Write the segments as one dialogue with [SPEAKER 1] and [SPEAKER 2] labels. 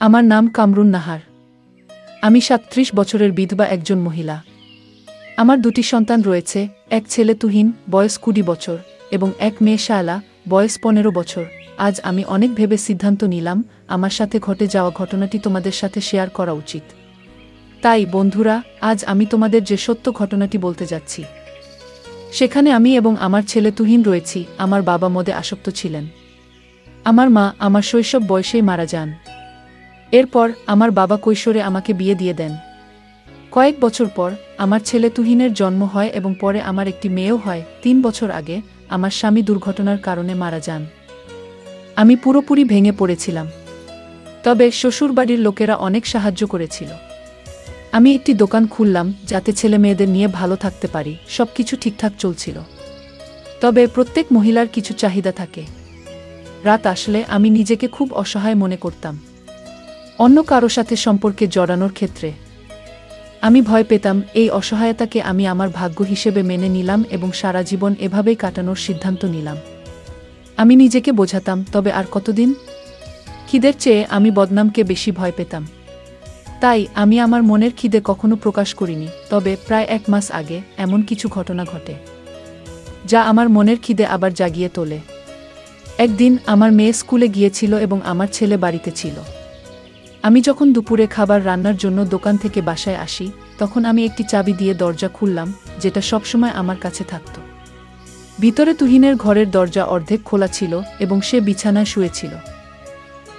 [SPEAKER 1] আমার নাম কামরুন নাহার। আমি ৩৭ বছরের বিধবা একজন মহিলা। আমার দুটি সন্তান রয়েছে, এক ছেলে তুহিন, বয়স ২০ বছর, এবং এক মেয়ে শায়লা, বয়স ১৫ বছর। আজ আমি অনেক ভেবে সিদ্ধান্ত নিলাম আমার সাথে ঘটে যাওয়া ঘটনাটি তোমাদের সাথে শেয়ার করা উচিত। তাই বন্ধুরা, আজ আমি তোমাদের যে সত্য ঘটনাটি বলতে যাচ্ছি, সেখানে আমি এবং আমার ছেলে তুহিন রয়েছি। আমার বাবা মদে আসক্ত ছিলেন। আমার মা আমার শৈশব বয়সেই মারা যান। এরপর আমার বাবা কৈশোরে আমাকে বিয়ে দিয়ে দেন। কয়েক বছর পর আমার ছেলে তুহিনের জন্ম হয় এবং পরে আমার একটি মেয়েও হয়। ৩ বছর আগে আমার স্বামী দুর্ঘটনার কারণে মারা যান। আমি পুরোপুরি ভেঙে পড়েছিলাম। তবে শ্বশুরবাড়ির লোকেরা অনেক সাহায্য করেছিল। আমি একটি দোকান খুললাম যাতে ছেলে মেয়েদের নিয়ে ভালো থাকতে পারি। সবকিছু ঠিকঠাক চলছিল। তবে প্রত্যেক মহিলার কিছু চাহিদা থাকে। রাত আসলে আমি নিজেকে খুব অসহায় মনে করতাম অন্য কারো সাথে সম্পর্কে জড়ানোর ক্ষেত্রে। আমি ভয় পেতাম। এই অসহায়তাকে আমি আমার ভাগ্য হিসেবে মেনে নিলাম এবং সারা জীবন এভাবেই কাটানোর সিদ্ধান্ত নিলাম। আমি নিজেকে বোঝাতাম, তবে আর কতদিন? খিদের চেয়ে আমি বদনামকে বেশি ভয় পেতাম। তাই আমি আমার মনের খিদে কখনো প্রকাশ করিনি। তবে প্রায় ১ মাস আগে এমন কিছু ঘটনা ঘটে যা আমার মনের খিদে আবার জাগিয়ে তোলে। একদিন আমার মেয়ে স্কুলে গিয়েছিল এবং আমার ছেলে বাড়িতে ছিল। আমি যখন দুপুরে খাবার রান্নার জন্য দোকান থেকে বাসায় আসি, তখন আমি একটি চাবি দিয়ে দরজা খুললাম, যেটা সবসময় আমার কাছে থাকত। ভিতরে তুহিনের ঘরের দরজা অর্ধেক খোলা ছিল এবং সে বিছানায় শুয়েছিল।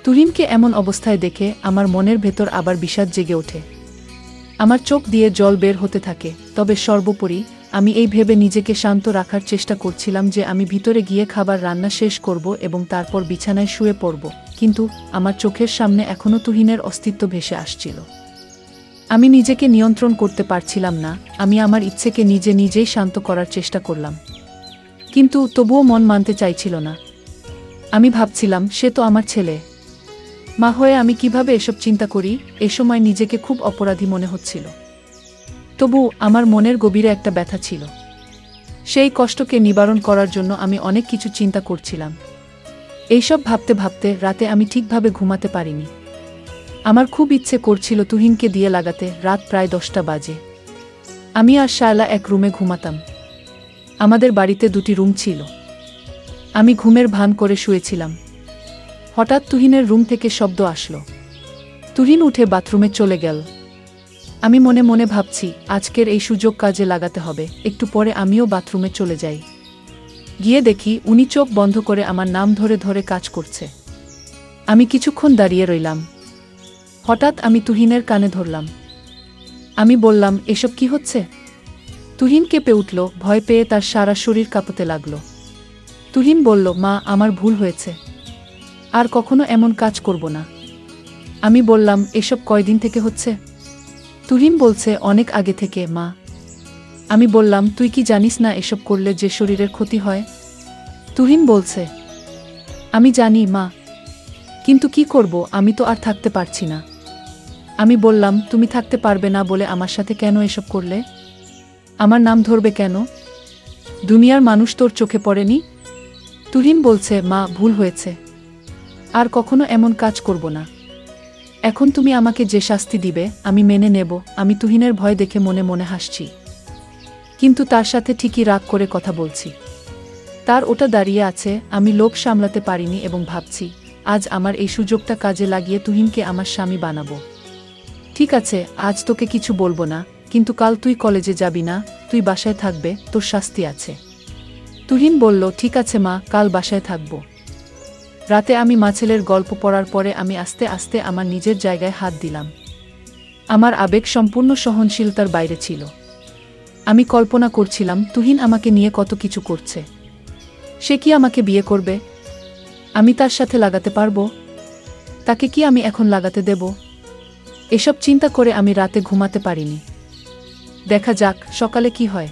[SPEAKER 1] তুহিনকে এমন অবস্থায় দেখে আমার মনের ভেতর আবার বিষাদ জেগে ওঠে। আমার চোখ দিয়ে জল বের হতে থাকে। তবে সর্বোপরি আমি এই ভেবে নিজেকে শান্ত রাখার চেষ্টা করছিলাম যে আমি ভিতরে গিয়ে খাবার রান্না শেষ করব এবং তারপর বিছানায় শুয়ে পড়ব। কিন্তু আমার চোখের সামনে এখনও তুহিনের অস্তিত্ব ভেসে আসছিল। আমি নিজেকে নিয়ন্ত্রণ করতে পারছিলাম না। আমি আমার ইচ্ছেকে নিজেই শান্ত করার চেষ্টা করলাম, কিন্তু তবুও মন মানতে চাইছিল না। আমি ভাবছিলাম, সে তো আমার ছেলে। মা হয়ে আমি কিভাবে এসব চিন্তা করি? এ সময় নিজেকে খুব অপরাধী মনে হচ্ছিল। তবু আমার মনের গভীরে একটা ব্যথা ছিল। সেই কষ্টকে নিবারণ করার জন্য আমি অনেক কিছু চিন্তা করছিলাম। এইসব ভাবতে ভাবতে রাতে আমি ঠিকভাবে ঘুমাতে পারিনি। আমার খুব ইচ্ছে করছিল তুহিনকে দিয়ে লাগাতে। রাত প্রায় ১০টা বাজে। আমি আর শায়লা এক রুমে ঘুমাতাম। আমাদের বাড়িতে ২টি রুম ছিল। আমি ঘুমের ভান করে শুয়েছিলাম। হঠাৎ তুহিনের রুম থেকে শব্দ আসলো। তুহিন উঠে বাথরুমে চলে গেল। আমি মনে মনে ভাবছি, আজকের এই সুযোগ কাজে লাগাতে হবে। একটু পরে আমিও বাথরুমে চলে যাই। গিয়ে দেখি উনি চোখ বন্ধ করে আমার নাম ধরে ধরে কাজ করছে। আমি কিছুক্ষণ দাঁড়িয়ে রইলাম। হঠাৎ আমি তুহিনের কানে ধরলাম। আমি বললাম, এসব কি হচ্ছে? তুহিন কেঁপে উঠল। ভয় পেয়ে তার সারা শরীর কাঁপতে লাগল। তুহিন বলল, মা, আমার ভুল হয়েছে। আর কখনো এমন কাজ করব না। আমি বললাম, এসব কয়দিন থেকে হচ্ছে? তুহিন বলছে, অনেক আগে থেকে, মা। আমি বললাম, তুই কি জানিস না এসব করলে যে শরীরের ক্ষতি হয়? তুহিন বলছে, আমি জানি মা, কিন্তু কি করব? আমি তো আর থাকতে পারছি না। আমি বললাম, তুমি থাকতে পারবে না বলে আমার সাথে কেন এসব করলে? আমার নাম ধরবে কেন? দুনিয়ার মানুষ তোর চোখে পড়েনি? তুহিন বলছে, মা, ভুল হয়েছে। আর কখনো এমন কাজ করব না। এখন তুমি আমাকে যে শাস্তি দিবে আমি মেনে নেব। আমি তুহিনের ভয় দেখে মনে মনে হাসছি, কিন্তু তার সাথে ঠিকই রাগ করে কথা বলছি। তার ওটা দাঁড়িয়ে আছে। আমি লোভ সামলাতে পারিনি এবং ভাবছি, আজ আমার এই সুযোগটা কাজে লাগিয়ে তুহিনকে আমার স্বামী বানাবো। ঠিক আছে, আজ তোকে কিছু বলবো না, কিন্তু কাল তুই কলেজে যাবি না, তুই বাসায় থাকবে, তোর শাস্তি আছে। তুহিন বলল, ঠিক আছে মা, কাল বাসায় থাকব। রাতে আমি ছেলের গল্প পড়ার পরে আমি আস্তে আস্তে আমার নিজের জায়গায় হাত দিলাম। আমার আবেগ সম্পূর্ণ সহনশীলতার বাইরে ছিল। আমি কল্পনা করছিলাম তুহিন আমাকে নিয়ে কত কিছু করছে। সে কি আমাকে বিয়ে করবে? আমি তার সাথে লাগাতে পারবো? তাকে কি আমি এখন লাগাতে দেব? এসব চিন্তা করে আমি রাতে ঘুমাতে পারিনি। দেখা যাক সকালে কি হয়।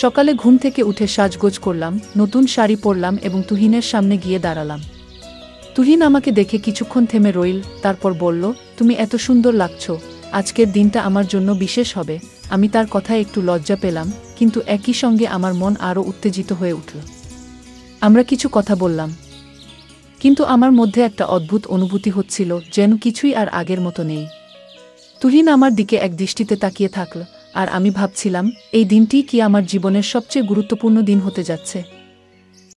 [SPEAKER 1] সকালে ঘুম থেকে উঠে সাজগোজ করলাম, নতুন শাড়ি পরলাম এবং তুহিনের সামনে গিয়ে দাঁড়ালাম। তুহিন আমাকে দেখে কিছুক্ষণ থেমে রইল, তারপর বলল, তুমি এত সুন্দর লাগছো, আজকের দিনটা আমার জন্য বিশেষ হবে। আমি তার কথায় একটু লজ্জা পেলাম, কিন্তু একই সঙ্গে আমার মন আরও উত্তেজিত হয়ে উঠল। আমরা কিছু কথা বললাম। কিন্তু আমার মধ্যে একটা অদ্ভুত অনুভূতি হচ্ছিল, যেন কিছুই আর আগের মতো নেই। তুহিন আমার দিকে এক দৃষ্টিতে তাকিয়ে থাকল, আর আমি ভাবছিলাম, এই দিনটি কি আমার জীবনের সবচেয়ে গুরুত্বপূর্ণ দিন হতে যাচ্ছে।